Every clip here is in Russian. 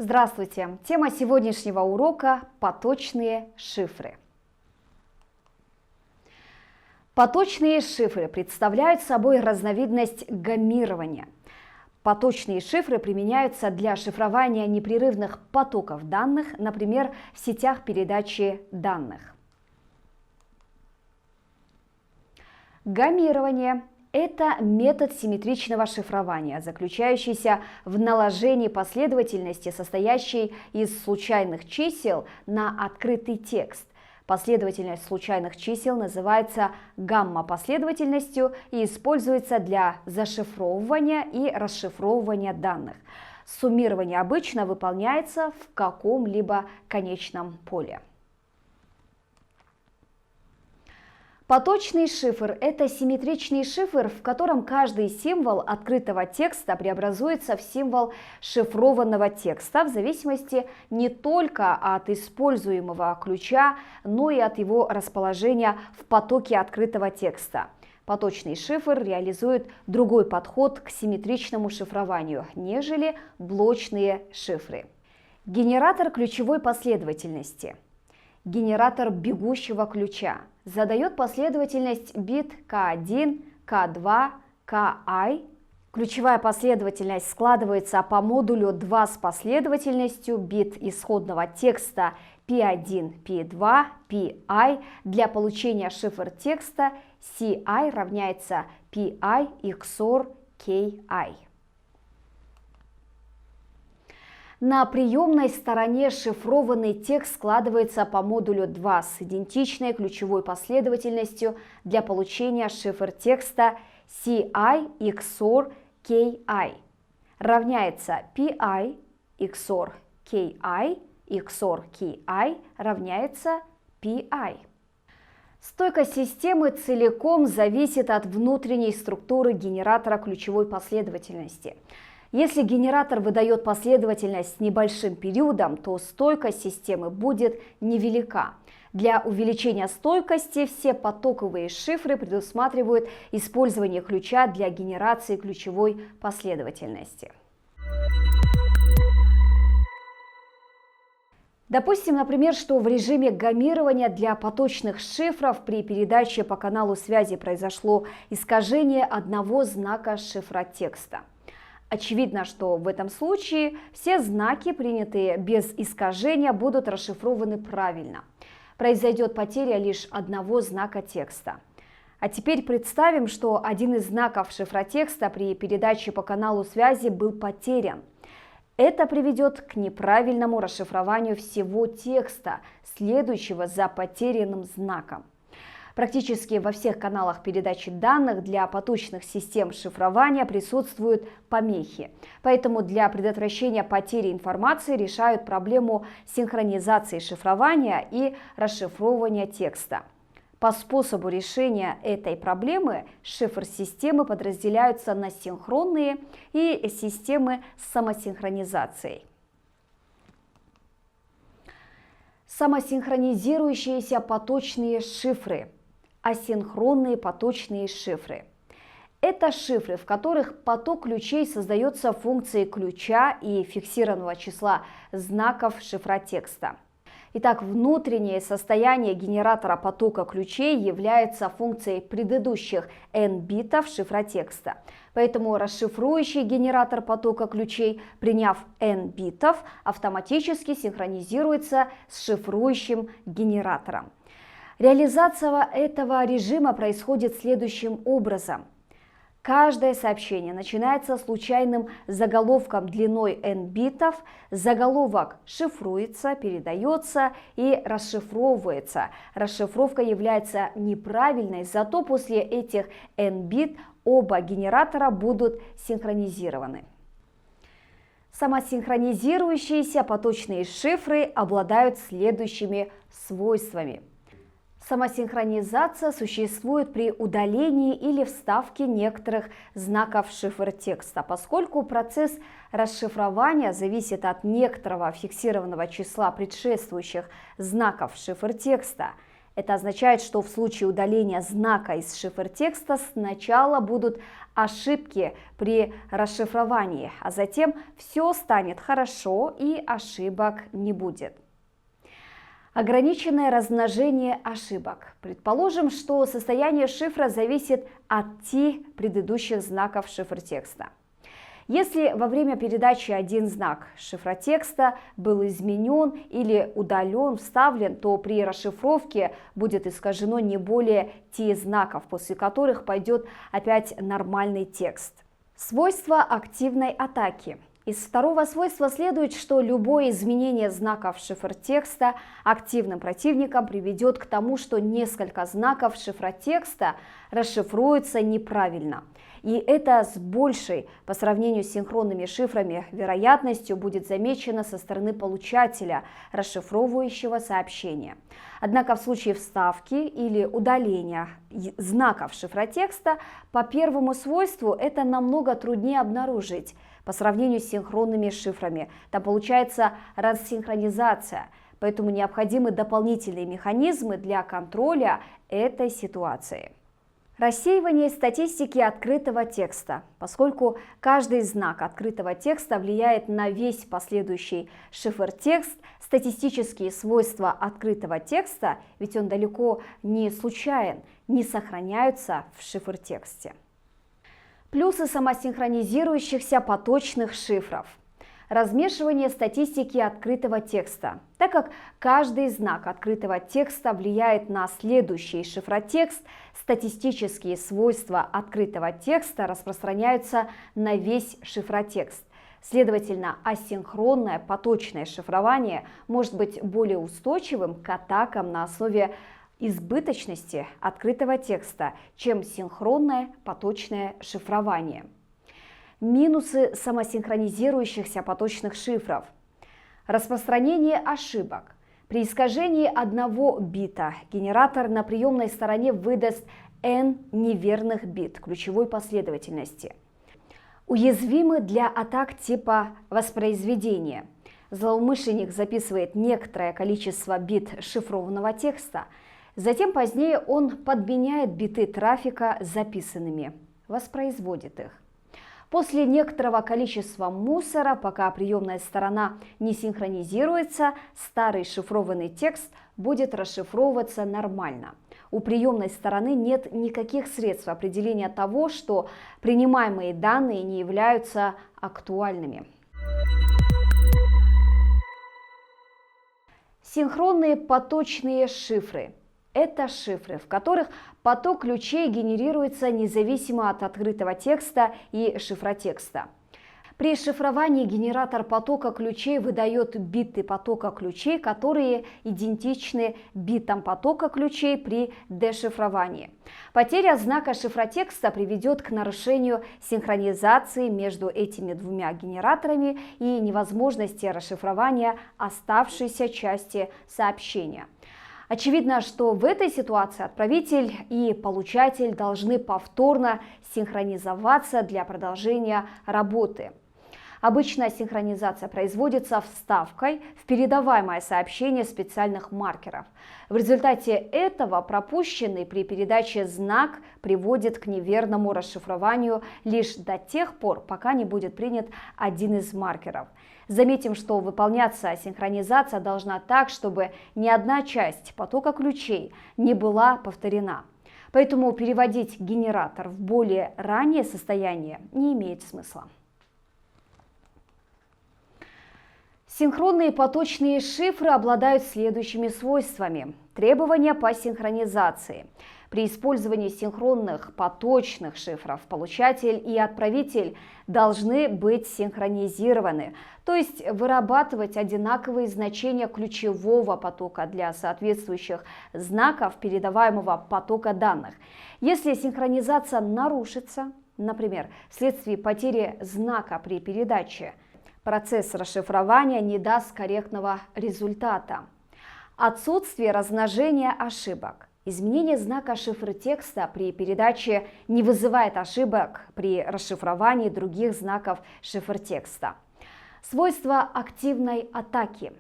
Здравствуйте! Тема сегодняшнего урока – поточные шифры. Поточные шифры представляют собой разновидность гаммирования. Поточные шифры применяются для шифрования непрерывных потоков данных, например, в сетях передачи данных. Гаммирование – это метод симметричного шифрования, заключающийся в наложении последовательности, состоящей из случайных чисел, на открытый текст. Последовательность случайных чисел называется гамма-последовательностью и используется для зашифровывания и расшифровывания данных. Суммирование обычно выполняется в каком-либо конечном поле. Поточный шифр – это симметричный шифр, в котором каждый символ открытого текста преобразуется в символ шифрованного текста в зависимости не только от используемого ключа, но и от его расположения в потоке открытого текста. Поточный шифр реализует другой подход к симметричному шифрованию, нежели блочные шифры. Генератор ключевой последовательности. Генератор бегущего ключа задает последовательность бит K1, K2, Ki. Ключевая последовательность складывается по модулю 2 с последовательностью бит исходного текста P1, P2, Pi. Для получения шифр текста Ci равняется Pi XOR Ki. На приемной стороне шифрованный текст складывается по модулю 2 с идентичной ключевой последовательностью для получения шифр текста Ci XOR Ki. Равняется Pi XOR Ki XOR Ki равняется Pi. Стойкость системы целиком зависит от внутренней структуры генератора ключевой последовательности. Если генератор выдает последовательность с небольшим периодом, то стойкость системы будет невелика. Для увеличения стойкости все потоковые шифры предусматривают использование ключа для генерации ключевой последовательности. Допустим, например, что в режиме гаммирования для поточных шифров при передаче по каналу связи произошло искажение одного знака шифра текста. Очевидно, что в этом случае все знаки, принятые без искажения, будут расшифрованы правильно. Произойдет потеря лишь одного знака текста. А теперь представим, что один из знаков шифротекста при передаче по каналу связи был потерян. Это приведет к неправильному расшифрованию всего текста, следующего за потерянным знаком. Практически во всех каналах передачи данных для поточных систем шифрования присутствуют помехи. Поэтому для предотвращения потери информации решают проблему синхронизации шифрования и расшифровывания текста. По способу решения этой проблемы шифр-системы подразделяются на синхронные и системы с самосинхронизацией. Самосинхронизирующиеся поточные шифры. Асинхронные поточные шифры. Это шифры, в которых поток ключей создается функцией ключа и фиксированного числа знаков шифротекста. Итак, внутреннее состояние генератора потока ключей является функцией предыдущих n битов шифротекста. Поэтому расшифрующий генератор потока ключей, приняв n битов, автоматически синхронизируется с шифрующим генератором. Реализация этого режима происходит следующим образом. Каждое сообщение начинается случайным заголовком длиной n битов, заголовок шифруется, передается и расшифровывается. Расшифровка является неправильной, зато после этих n бит оба генератора будут синхронизированы. Самосинхронизирующиеся поточные шифры обладают следующими свойствами. Самосинхронизация существует при удалении или вставке некоторых знаков шифротекста, поскольку процесс расшифрования зависит от некоторого фиксированного числа предшествующих знаков шифротекста. Это означает, что в случае удаления знака из шифртекста сначала будут ошибки при расшифровании, а затем все станет хорошо и ошибок не будет. Ограниченное размножение ошибок. Предположим, что состояние шифра зависит от предыдущих знаков шифртекста. Если во время передачи один знак шифротекста был изменен или удален, вставлен, то при расшифровке будет искажено не более знаков, после которых пойдет опять нормальный текст. Свойства активной атаки. Из второго свойства следует, что любое изменение знаков шифртекста активным противником приведет к тому, что несколько знаков шифротекста расшифруются неправильно. И это с большей, по сравнению с синхронными шифрами, вероятностью будет замечено со стороны получателя расшифровывающего сообщения. Однако в случае вставки или удаления знаков шифротекста по первому свойству это намного труднее обнаружить по сравнению с синхронными шифрами. Там получается рассинхронизация, поэтому необходимы дополнительные механизмы для контроля этой ситуации. Рассеивание статистики открытого текста. Поскольку каждый знак открытого текста влияет на весь последующий шифртекст, статистические свойства открытого текста, ведь он далеко не случайен, не сохраняются в шифртексте. Плюсы самосинхронизирующихся поточных шифров. Размешивание статистики открытого текста. Так как каждый знак открытого текста влияет на следующий шифротекст, статистические свойства открытого текста распространяются на весь шифротекст. Следовательно, асинхронное поточное шифрование может быть более устойчивым к атакам на основе избыточности открытого текста, чем синхронное поточное шифрование. Минусы самосинхронизирующихся поточных шифров. Распространение ошибок. При искажении одного бита генератор на приемной стороне выдаст n неверных бит ключевой последовательности. Уязвимы для атак типа воспроизведения. Злоумышленник записывает некоторое количество бит шифрованного текста, затем позднее он подменяет биты трафика записанными, воспроизводит их. После некоторого количества мусора, пока приемная сторона не синхронизируется, старый шифрованный текст будет расшифровываться нормально. У приемной стороны нет никаких средств определения того, что принимаемые данные не являются актуальными. Синхронные поточные шифры. Это шифры, в которых поток ключей генерируется независимо от открытого текста и шифротекста. При шифровании генератор потока ключей выдает биты потока ключей, которые идентичны битам потока ключей при дешифровании. Потеря знака шифротекста приведет к нарушению синхронизации между этими двумя генераторами и невозможности расшифрования оставшейся части сообщения. Очевидно, что в этой ситуации отправитель и получатель должны повторно синхронизоваться для продолжения работы. Обычно синхронизация производится вставкой в передаваемое сообщение специальных маркеров. В результате этого пропущенный при передаче знак приводит к неверному расшифрованию лишь до тех пор, пока не будет принят один из маркеров. Заметим, что выполняться синхронизация должна так, чтобы ни одна часть потока ключей не была повторена. Поэтому переводить генератор в более раннее состояние не имеет смысла. Синхронные поточные шифры обладают следующими свойствами. Требования по синхронизации. При использовании синхронных поточных шифров получатель и отправитель должны быть синхронизированы, то есть вырабатывать одинаковые значения ключевого потока для соответствующих знаков передаваемого потока данных. Если синхронизация нарушится, например, вследствие потери знака при передаче, процесс расшифрования не даст корректного результата. Отсутствие размножения ошибок. Изменение знака шифртекста при передаче не вызывает ошибок при расшифровании других знаков шифртекста. Свойства активной атаки.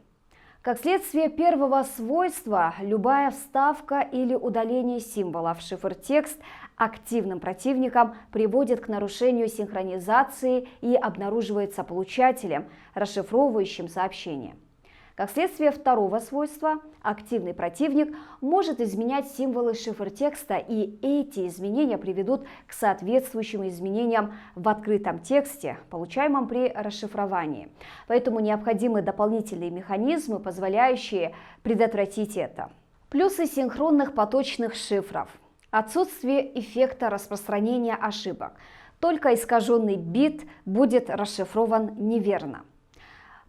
Как следствие первого свойства, любая вставка или удаление символа в шифр-текст активным противником приводит к нарушению синхронизации и обнаруживается получателем, расшифровывающим сообщение. Как следствие второго свойства, активный противник может изменять символы шифр-текста, и эти изменения приведут к соответствующим изменениям в открытом тексте, получаемом при расшифровании. Поэтому необходимы дополнительные механизмы, позволяющие предотвратить это. Плюсы синхронных поточных шифров. Отсутствие эффекта распространения ошибок. Только искаженный бит будет расшифрован неверно.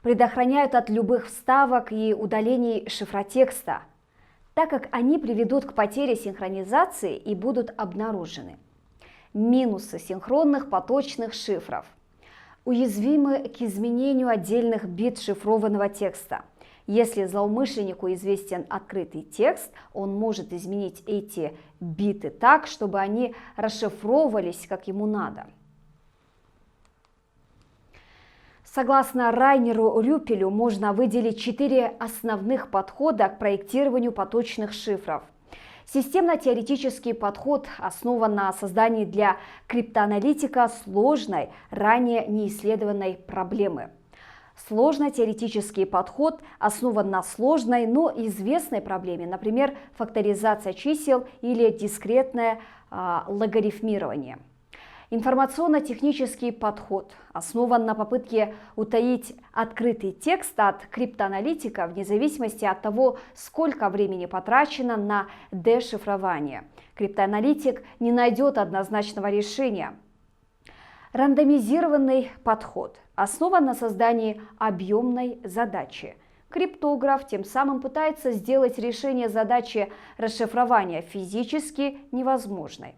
Предохраняют от любых вставок и удалений шифротекста, так как они приведут к потере синхронизации и будут обнаружены. Минусы синхронных поточных шифров. Уязвимы к изменению отдельных бит шифрованного текста. Если злоумышленнику известен открытый текст, он может изменить эти биты так, чтобы они расшифровывались как ему надо. Согласно Райнеру Рюпелю, можно выделить 4 основных подхода к проектированию поточных шифров. Системно-теоретический подход основан на создании для криптоаналитика сложной, ранее неисследованной проблемы. Сложно-теоретический подход основан на сложной, но известной проблеме, например, факторизация чисел или дискретное логарифмирование. Информационно-технический подход основан на попытке утаить открытый текст от криптоаналитика вне зависимости от того, сколько времени потрачено на дешифрование. Криптоаналитик не найдет однозначного решения. Рандомизированный подход основан на создании объемной задачи. Криптограф тем самым пытается сделать решение задачи расшифрования физически невозможной.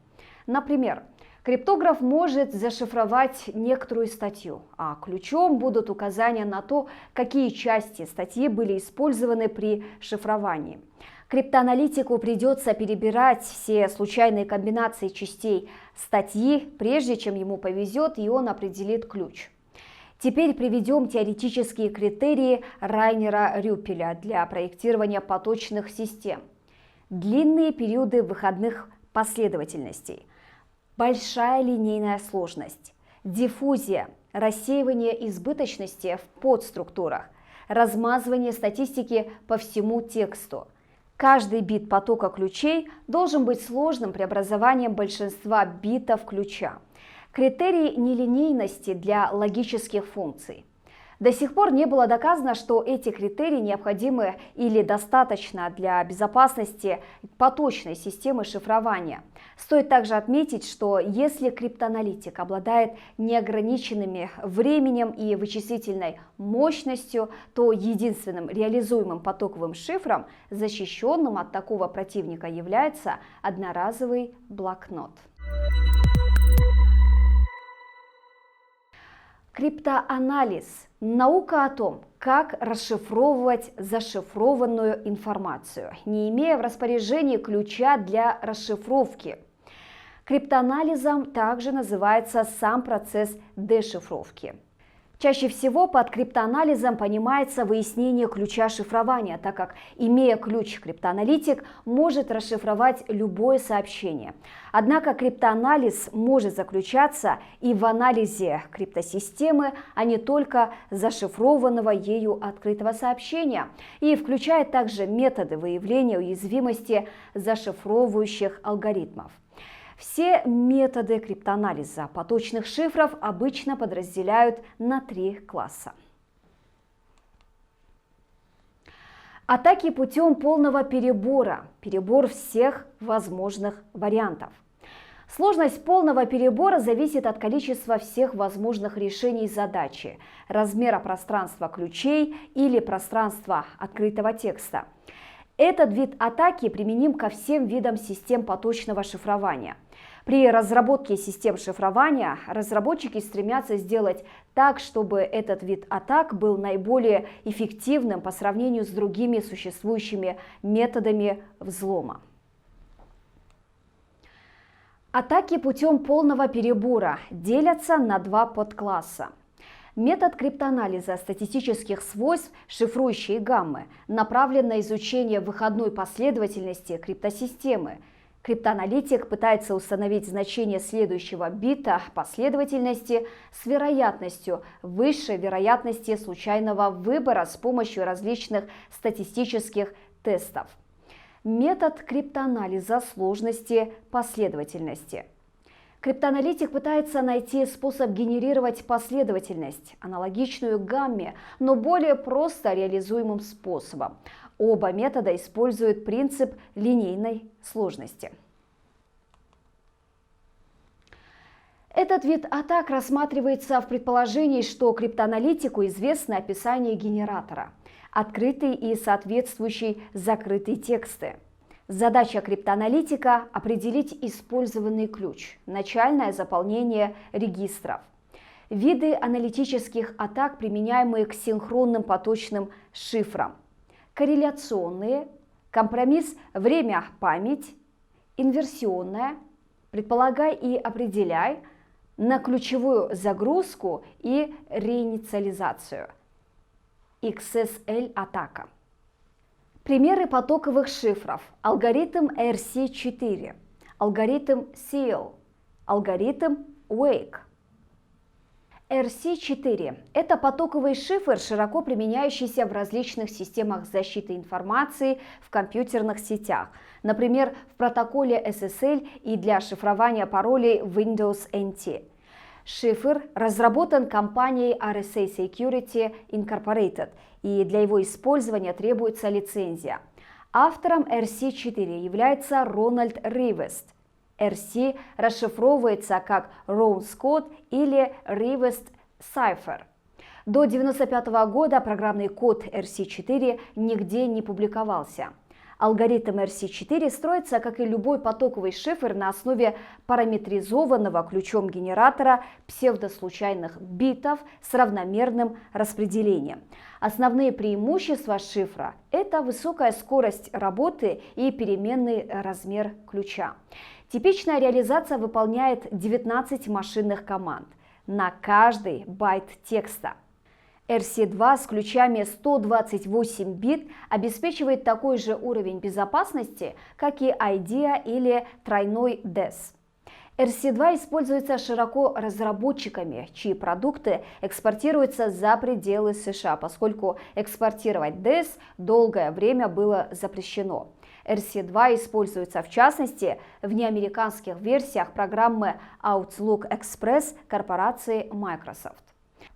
Например, криптограф может зашифровать некоторую статью, а ключом будут указания на то, какие части статьи были использованы при шифровании. Криптоаналитику придется перебирать все случайные комбинации частей статьи, прежде чем ему повезет и он определит ключ. Теперь приведем теоретические критерии Райнера Рюпеля для проектирования поточных систем. Длинные периоды выходных последовательностей. Большая линейная сложность, диффузия, рассеивание избыточности в подструктурах, размазывание статистики по всему тексту. Каждый бит потока ключей должен быть сложным преобразованием большинства битов ключа. Критерии нелинейности для логических функций. До сих пор не было доказано, что эти критерии необходимы или достаточно для безопасности поточной системы шифрования. Стоит также отметить, что если криптоаналитик обладает неограниченными временем и вычислительной мощностью, то единственным реализуемым потоковым шифром, защищенным от такого противника, является одноразовый блокнот. Криптоанализ – наука о том, как расшифровывать зашифрованную информацию, не имея в распоряжении ключа для расшифровки. Криптоанализом также называется сам процесс дешифровки. Чаще всего под криптоанализом понимается выяснение ключа шифрования, так как, имея ключ, криптоаналитик может расшифровать любое сообщение. Однако криптоанализ может заключаться и в анализе криптосистемы, а не только зашифрованного ею открытого сообщения, и включает также методы выявления уязвимости зашифровывающих алгоритмов. Все методы криптоанализа поточных шифров обычно подразделяют на 3 класса. Атаки путем полного перебора, перебор всех возможных вариантов. Сложность полного перебора зависит от количества всех возможных решений задачи, размера пространства ключей или пространства открытого текста. Этот вид атаки применим ко всем видам систем поточного шифрования. При разработке систем шифрования разработчики стремятся сделать так, чтобы этот вид атак был наиболее эффективным по сравнению с другими существующими методами взлома. Атаки путем полного перебора делятся на 2 подкласса. Метод криптоанализа статистических свойств шифрующей гаммы направлен на изучение выходной последовательности криптосистемы. Криптоаналитик пытается установить значение следующего бита последовательности с вероятностью выше вероятности случайного выбора с помощью различных статистических тестов. Метод криптоанализа сложности последовательности. Криптоаналитик пытается найти способ генерировать последовательность, аналогичную гамме, но более просто реализуемым способом. Оба метода используют принцип линейной сложности. Этот вид атак рассматривается в предположении, что криптоаналитику известно описание генератора, открытый и соответствующий закрытые тексты. Задача криптоаналитика – определить использованный ключ, начальное заполнение регистров. Виды аналитических атак, применяемые к синхронным поточным шифрам. Корреляционные, компромисс время-память, инверсионная, предполагай и определяй, на ключевую загрузку и реинициализацию. XSL-атака. Примеры потоковых шифров. Алгоритм RC4, алгоритм SEAL, алгоритм Wake. RC4 – это потоковый шифр, широко применяющийся в различных системах защиты информации в компьютерных сетях, например, в протоколе SSL и для шифрования паролей Windows NT. Шифр разработан компанией RSA Security Incorporated, и для его использования требуется лицензия. Автором RC4 является Рональд Ривест. RC расшифровывается как Rounds Code или Rivest Cipher. До 1995 года программный код RC4 нигде не публиковался. Алгоритм RC4 строится, как и любой потоковый шифр, на основе параметризованного ключом генератора псевдослучайных битов с равномерным распределением. Основные преимущества шифра – это высокая скорость работы и переменный размер ключа. Типичная реализация выполняет 19 машинных команд на каждый байт текста. RC2 с ключами 128 бит обеспечивает такой же уровень безопасности, как и IDEA или тройной DES. RC2 используется широко разработчиками, чьи продукты экспортируются за пределы США, поскольку экспортировать DES долгое время было запрещено. RC2 используется в частности в неамериканских версиях программы Outlook Express корпорации Microsoft.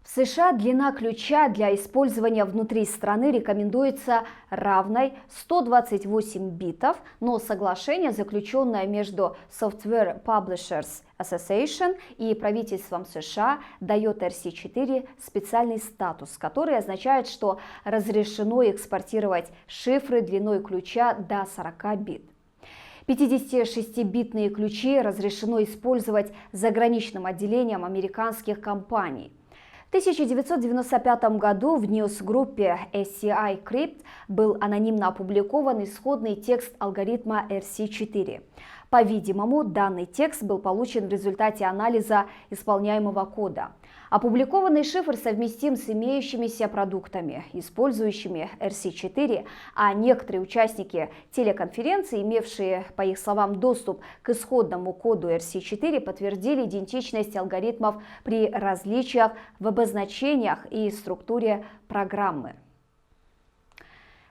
В США длина ключа для использования внутри страны рекомендуется равной 128 битов, но соглашение, заключенное между Software Publishers Association и правительством США, дает RC4 специальный статус, который означает, что разрешено экспортировать шифры длиной ключа до 40 бит. 56-битные ключи разрешено использовать заграничным отделением американских компаний. В 1995 году в ньюс-группе SCI Crypt был анонимно опубликован исходный текст алгоритма RC4. По-видимому, данный текст был получен в результате анализа исполняемого кода. Опубликованный шифр совместим с имеющимися продуктами, использующими RC4, а некоторые участники телеконференции, имевшие, по их словам, доступ к исходному коду RC4, подтвердили идентичность алгоритмов при различиях в обозначениях и структуре программы.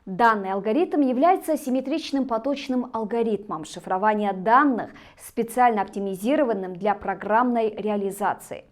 Данный алгоритм является симметричным поточным алгоритмом шифрования данных, специально оптимизированным для программной реализации.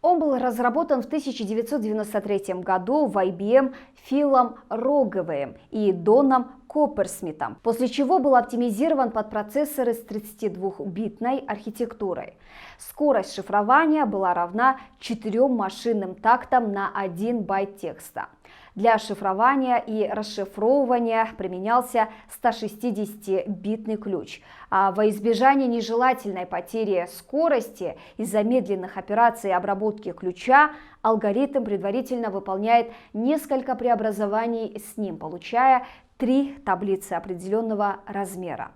Он был разработан в 1993 году в IBM Филом Роговым и Доном Копперсмитом, после чего был оптимизирован под процессоры с 32-битной архитектурой. Скорость шифрования была равна 4 машинным тактам на 1 байт текста. Для шифрования и расшифровывания применялся 160-битный ключ, а во избежание нежелательной потери скорости из-за медленных операций обработки ключа алгоритм предварительно выполняет несколько преобразований с ним, получая 3 таблицы определенного размера.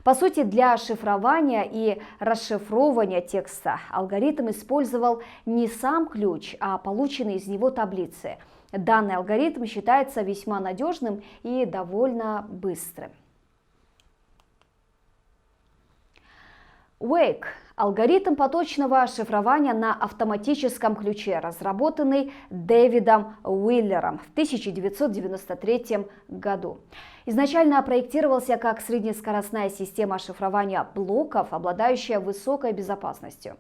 По сути, для шифрования и расшифровывания текста алгоритм использовал не сам ключ, а полученные из него таблицы. Данный алгоритм считается весьма надежным и довольно быстрым. Wake – алгоритм поточного шифрования на автоматическом ключе, разработанный Дэвидом Уиллером в 1993 году. Изначально проектировался как среднескоростная система шифрования блоков, обладающая высокой безопасностью.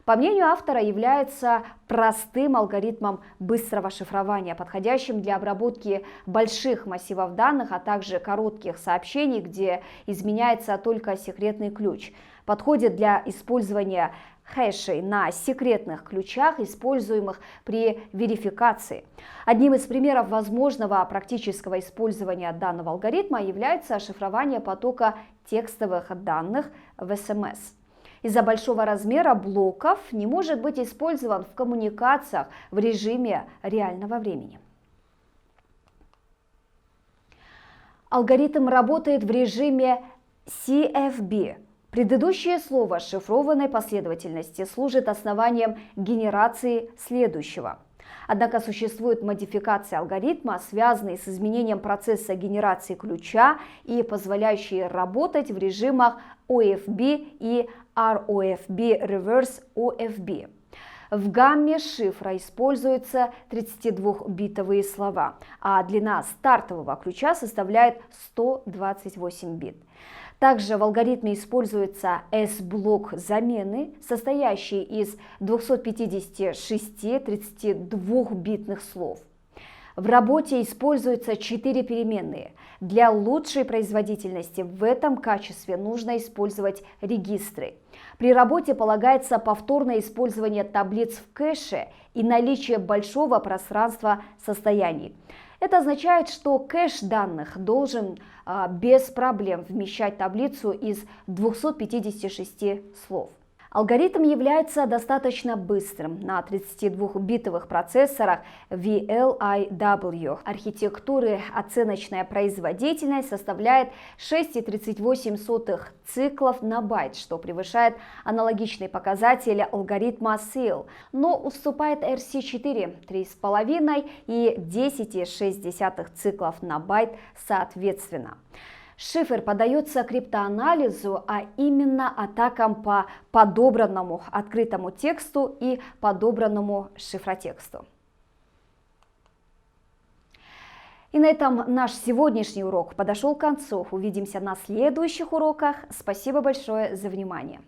По мнению автора, является простым алгоритмом быстрого шифрования, подходящим для обработки больших массивов данных, а также коротких сообщений, где изменяется только секретный ключ. Подходит для использования хэшей на секретных ключах, используемых при верификации. Одним из примеров возможного практического использования данного алгоритма является шифрование потока текстовых данных в СМС. Из-за большого размера блоков не может быть использован в коммуникациях в режиме реального времени. Алгоритм работает в режиме CFB. Предыдущее слово шифрованной последовательности служит основанием генерации следующего. Однако существуют модификации алгоритма, связанные с изменением процесса генерации ключа и позволяющие работать в режимах OFB и ROFB Reverse OFB. В гамме шифра используются 32-битовые слова, а длина стартового ключа составляет 128 бит. Также в алгоритме используется S-блок замены, состоящий из 256 32-битных слов. В работе используются 4 переменные. Для лучшей производительности в этом качестве нужно использовать регистры. При работе полагается повторное использование таблиц в кэше и наличие большого пространства состояний. Это означает, что кэш данных должен без проблем вмещать таблицу из 256 слов. Алгоритм является достаточно быстрым на 32-битовых процессорах VLIW. Архитектуры оценочная производительность составляет 6,38 циклов на байт, что превышает аналогичные показатели алгоритма SEAL, но уступает RC4 3,5 и 10,6 циклов на байт соответственно. Шифр поддается криптоанализу, а именно атакам по подобранному открытому тексту и подобранному шифротексту. И на этом наш сегодняшний урок подошел к концу. Увидимся на следующих уроках. Спасибо большое за внимание.